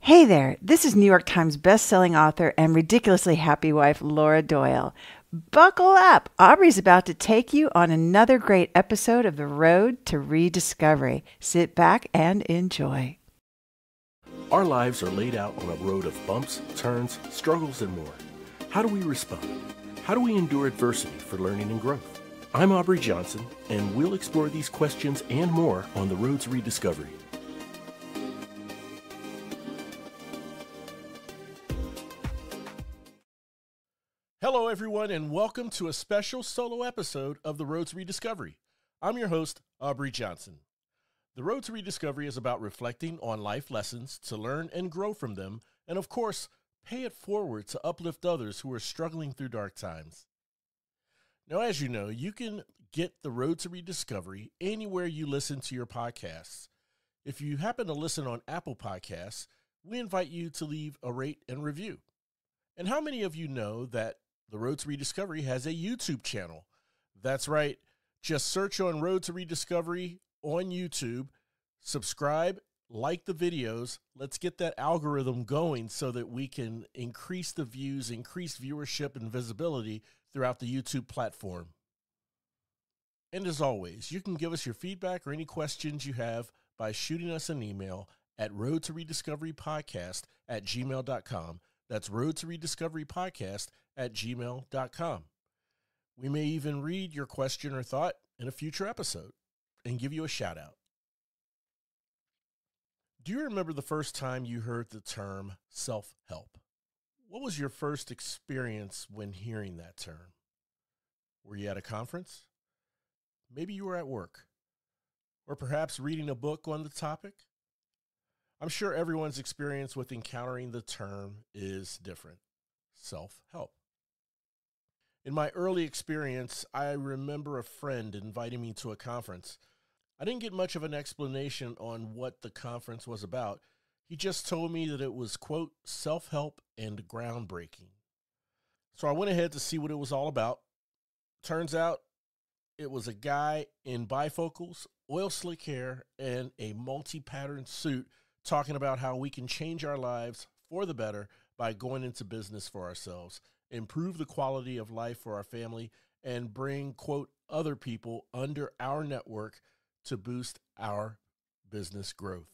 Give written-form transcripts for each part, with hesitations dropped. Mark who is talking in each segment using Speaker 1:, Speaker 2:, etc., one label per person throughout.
Speaker 1: Hey there, this is New York Times bestselling author and ridiculously happy wife Laura Doyle. Buckle up! Aubrey's about to take you on another great episode of The Road to Rediscovery. Sit back and enjoy.
Speaker 2: Our lives are laid out on a road of bumps, turns, struggles, and more. How do we respond? How do we endure adversity for learning and growth? I'm Aubrey Johnson, and we'll explore these questions and more on The Road to Rediscovery. Hello, everyone, and welcome to a special solo episode of The Road to Rediscovery. I'm your host, Aubrey Johnson. The Road to Rediscovery is about reflecting on life lessons to learn and grow from them, and of course, pay it forward to uplift others who are struggling through dark times. Now, as you know, you can get The Road to Rediscovery anywhere you listen to your podcasts. If you happen to listen on Apple Podcasts, we invite you to leave a rate and review. And how many of you know that The Road to Rediscovery has a YouTube channel? That's right. Just search on Road to Rediscovery on YouTube, subscribe, like the videos. Let's get that algorithm going so that we can increase the views, increase viewership and visibility throughout the YouTube platform. And as always, you can give us your feedback or any questions you have by shooting us an email at roadtorediscoverypodcast@gmail.com. That's roadtorediscoverypodcast@gmail.com. We may even read your question or thought in a future episode and give you a shout out. Do you remember the first time you heard the term self-help? What was your first experience when hearing that term? Were you at a conference? Maybe you were at work, or perhaps reading a book on the topic? I'm sure everyone's experience with encountering the term is different. Self-help. In my early experience, I remember a friend inviting me to a conference. I didn't get much of an explanation on what the conference was about. He just told me that it was, quote, self-help and groundbreaking. So I went ahead to see what it was all about. Turns out it was a guy in bifocals, oil slick hair, and a multi-patterned suit talking about how we can change our lives for the better by going into business for ourselves, improve the quality of life for our family, and bring, quote, other people under our network to boost our business growth.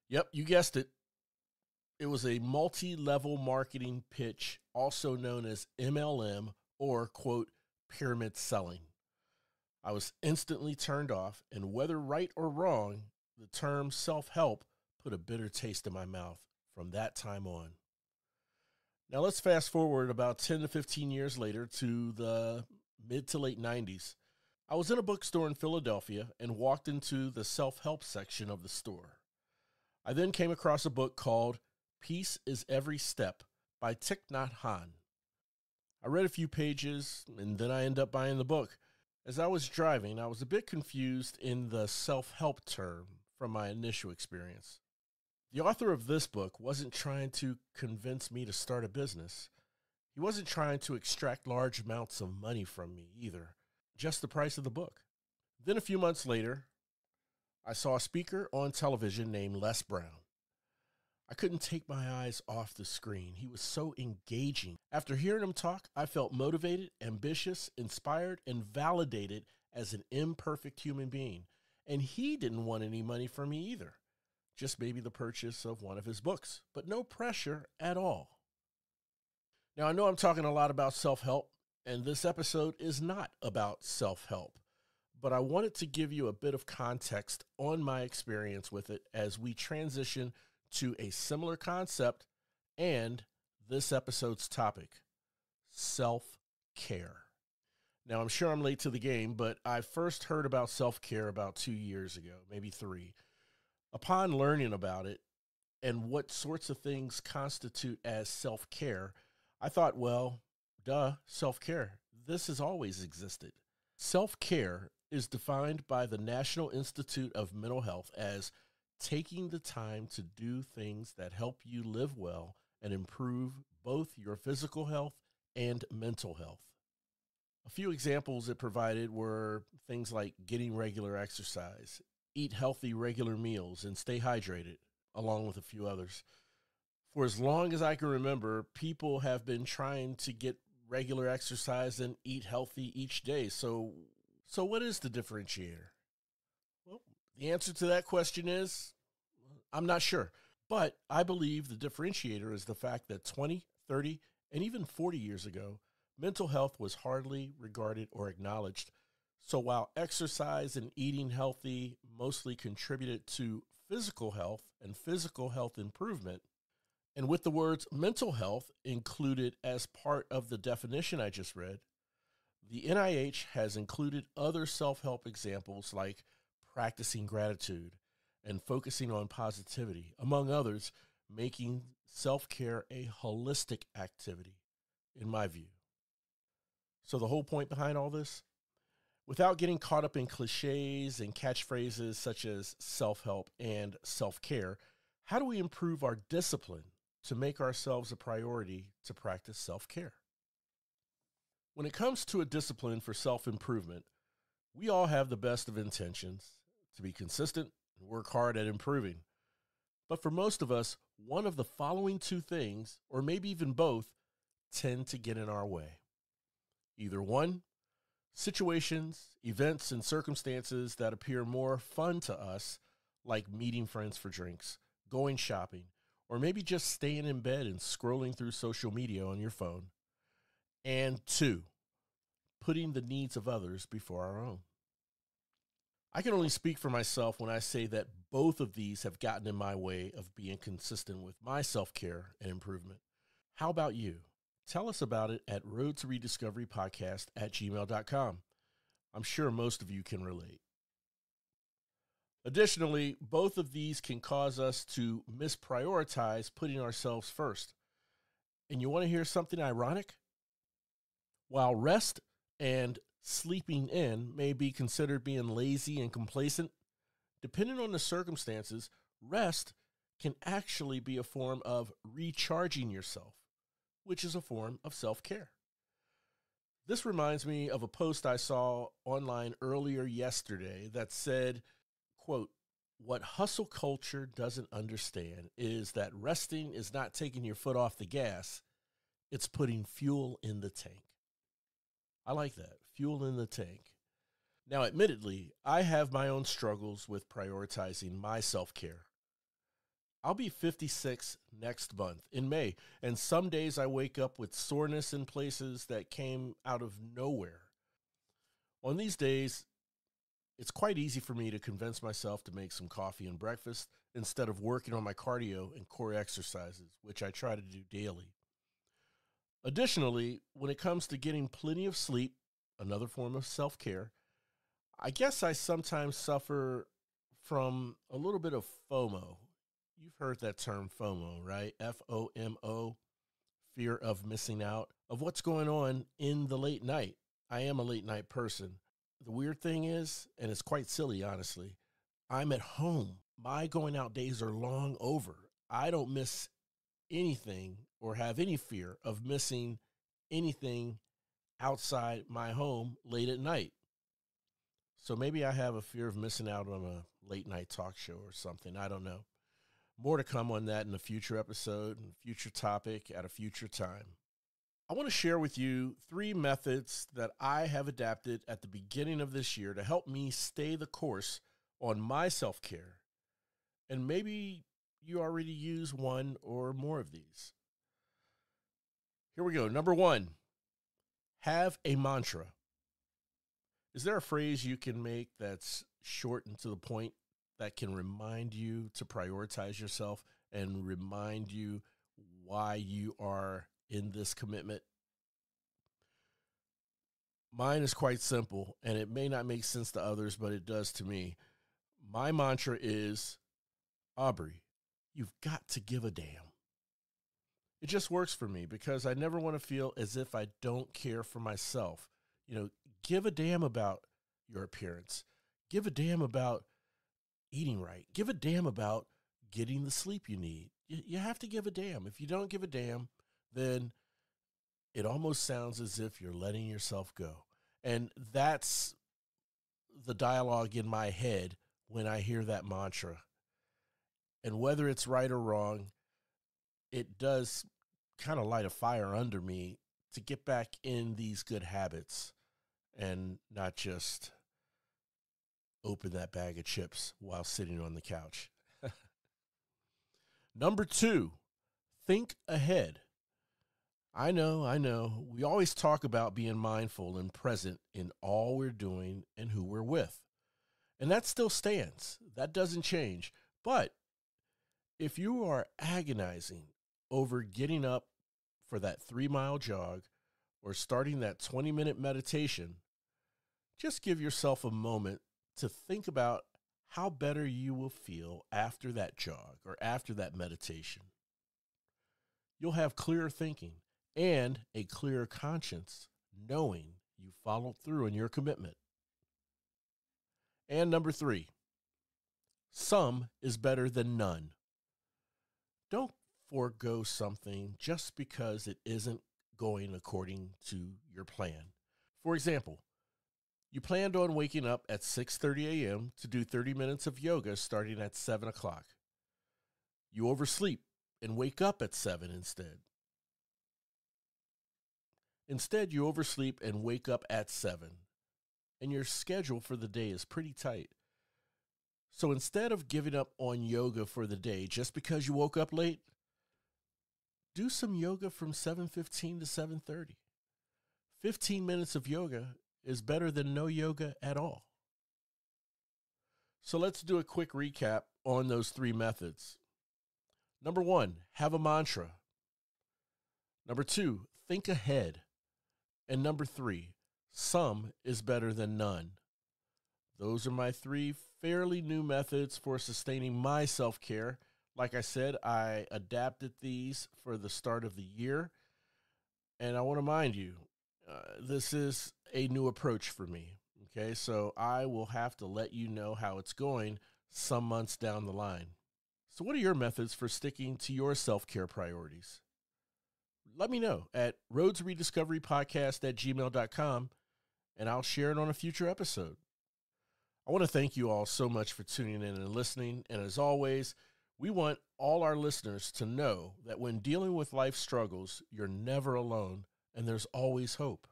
Speaker 2: Yep, you guessed it. It was a multi-level marketing pitch, also known as MLM or, quote, pyramid selling. I was instantly turned off, and whether right or wrong, the term self-help put a bitter taste in my mouth from that time on. Now let's fast forward about 10 to 15 years later to the mid to late 90s. I was in a bookstore in Philadelphia and walked into the self-help section of the store. I then came across a book called Peace is Every Step by Thich Nhat Hanh. I read a few pages and then I ended up buying the book. As I was driving, I was a bit confused in the self-help term from my initial experience. The author of this book wasn't trying to convince me to start a business. He wasn't trying to extract large amounts of money from me either, just the price of the book. Then a few months later, I saw a speaker on television named Les Brown. I couldn't take my eyes off the screen. He was so engaging. After hearing him talk, I felt motivated, ambitious, inspired, and validated as an imperfect human being. And he didn't want any money from me either. Just maybe the purchase of one of his books, but no pressure at all. Now, I know I'm talking a lot about self-help, and this episode is not about self-help, but I wanted to give you a bit of context on my experience with it as we transition to a similar concept and this episode's topic, self-care. Now, I'm sure I'm late to the game, but I first heard about self-care about 2 years ago, maybe 3. Upon learning about it and what sorts of things constitute as self-care, I thought, well, self-care. This has always existed. Self-care is defined by the National Institute of Mental Health as taking the time to do things that help you live well and improve both your physical health and mental health. A few examples it provided were things like getting regular exercise, eat healthy regular meals, and stay hydrated. along with a few others. For as long as I can remember, people have been trying to get regular exercise and eat healthy each day. So what is the differentiator? Well, the answer to that question is, I'm not sure. But I believe the differentiator is the fact that 20, 30, and even 40 years ago, mental health was hardly regarded or acknowledged. So while exercise and eating healthy mostly contributed to physical health and physical health improvement, and with the words mental health included as part of the definition I just read, the NIH has included other self-help examples like practicing gratitude and focusing on positivity, among others, making self-care a holistic activity, in my view. So the whole point behind all this, without getting caught up in cliches and catchphrases such as self-help and self-care, how do we improve our discipline to make ourselves a priority to practice self-care? When it comes to a discipline for self-improvement, we all have the best of intentions to be consistent and work hard at improving. But for most of us, one of the following two things, or maybe even both, tend to get in our way. Either one, situations, events, and circumstances that appear more fun to us, like meeting friends for drinks, going shopping, or maybe just staying in bed and scrolling through social media on your phone. And two, putting the needs of others before our own. I can only speak for myself when I say that both of these have gotten in my way of being consistent with my self-care and improvement. How about you? Tell us about it at roadtorediscoverypodcast@gmail.com. I'm sure most of you can relate. Additionally, both of these can cause us to misprioritize putting ourselves first. And you want to hear something ironic? While rest and sleeping in may be considered being lazy and complacent, depending on the circumstances, rest can actually be a form of recharging yourself, which is a form of self-care. This reminds me of a post I saw online earlier yesterday that said, quote, "What hustle culture doesn't understand is that resting is not taking your foot off the gas, it's putting fuel in the tank." I like that, fuel in the tank. Now, admittedly, I have my own struggles with prioritizing my self-care. I'll be 56 next month in May, and some days I wake up with soreness in places that came out of nowhere. On these days, it's quite easy for me to convince myself to make some coffee and breakfast instead of working on my cardio and core exercises, which I try to do daily. Additionally, when it comes to getting plenty of sleep, another form of self-care, I guess I sometimes suffer from a little bit of FOMO. You've heard that term FOMO, right? FOMO, fear of missing out, of what's going on in the late night. I am a late night person. The weird thing is, and it's quite silly, honestly, I'm at home. My going out days are long over. I don't miss anything or have any fear of missing anything outside my home late at night. So maybe I have a fear of missing out on a late night talk show or something. I don't know. More to come on that in a future episode and future topic at a future time. I want to share with you 3 methods that I have adapted at the beginning of this year to help me stay the course on my self-care. And maybe you already use one or more of these. Here we go. Number 1, have a mantra. Is there a phrase you can make that's short and to the point that can remind you to prioritize yourself and remind you why you are in this commitment? Mine is quite simple, and it may not make sense to others, but it does to me. My mantra is, Aubrey, you've got to give a damn. It just works for me because I never want to feel as if I don't care for myself. Give a damn about your appearance. Give a damn about eating right. Give a damn about getting the sleep you need. You have to give a damn. If you don't give a damn, then it almost sounds as if you're letting yourself go. And that's the dialogue in my head when I hear that mantra. And whether it's right or wrong, it does kind of light a fire under me to get back in these good habits and not just open that bag of chips while sitting on the couch. Number 2, think ahead. I know. We always talk about being mindful and present in all we're doing and who we're with. And that still stands. That doesn't change. But if you are agonizing over getting up for that 3-mile jog or starting that 20-minute meditation, just give yourself a moment to think about how better you will feel after that jog or after that meditation. You'll have clearer thinking and a clearer conscience, knowing you followed through on your commitment. And number 3, some is better than none. Don't forego something just because it isn't going according to your plan. For example, you planned on waking up at 6:30 a.m. to do 30 minutes of yoga starting at 7 o'clock. You oversleep and wake up at 7 instead. Instead, you oversleep and wake up at 7, and your schedule for the day is pretty tight. So instead of giving up on yoga for the day just because you woke up late, do some yoga from 7:15 to 7:30. 15 minutes of yoga is better than no yoga at all. So let's do a quick recap on those 3 methods. Number 1, have a mantra. Number 2, think ahead. And number 3, some is better than none. Those are my 3 fairly new methods for sustaining my self-care. Like I said, I adapted these for the start of the year. And I want to mind you, this is a new approach for me. Okay, so I will have to let you know how it's going some months down the line. So what are your methods for sticking to your self-care priorities? Let me know at roadtorediscoverypodcast@gmail.com, and I'll share it on a future episode. I want to thank you all so much for tuning in and listening. And as always, we want all our listeners to know that when dealing with life struggles, you're never alone and there's always hope.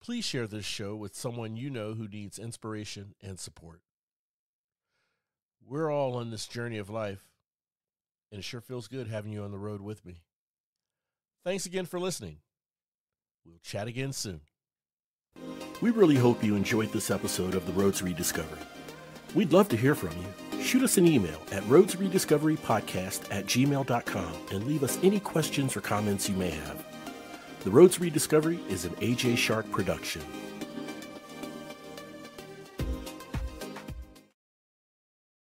Speaker 2: Please share this show with someone you know who needs inspiration and support. We're all on this journey of life, and it sure feels good having you on the road with me. Thanks again for listening. We'll chat again soon. We really hope you enjoyed this episode of The Road to Rediscovery. We'd love to hear from you. Shoot us an email at roadtorediscoverypodcast@gmail.com and leave us any questions or comments you may have. The Road to Rediscovery is an AJ Shark production.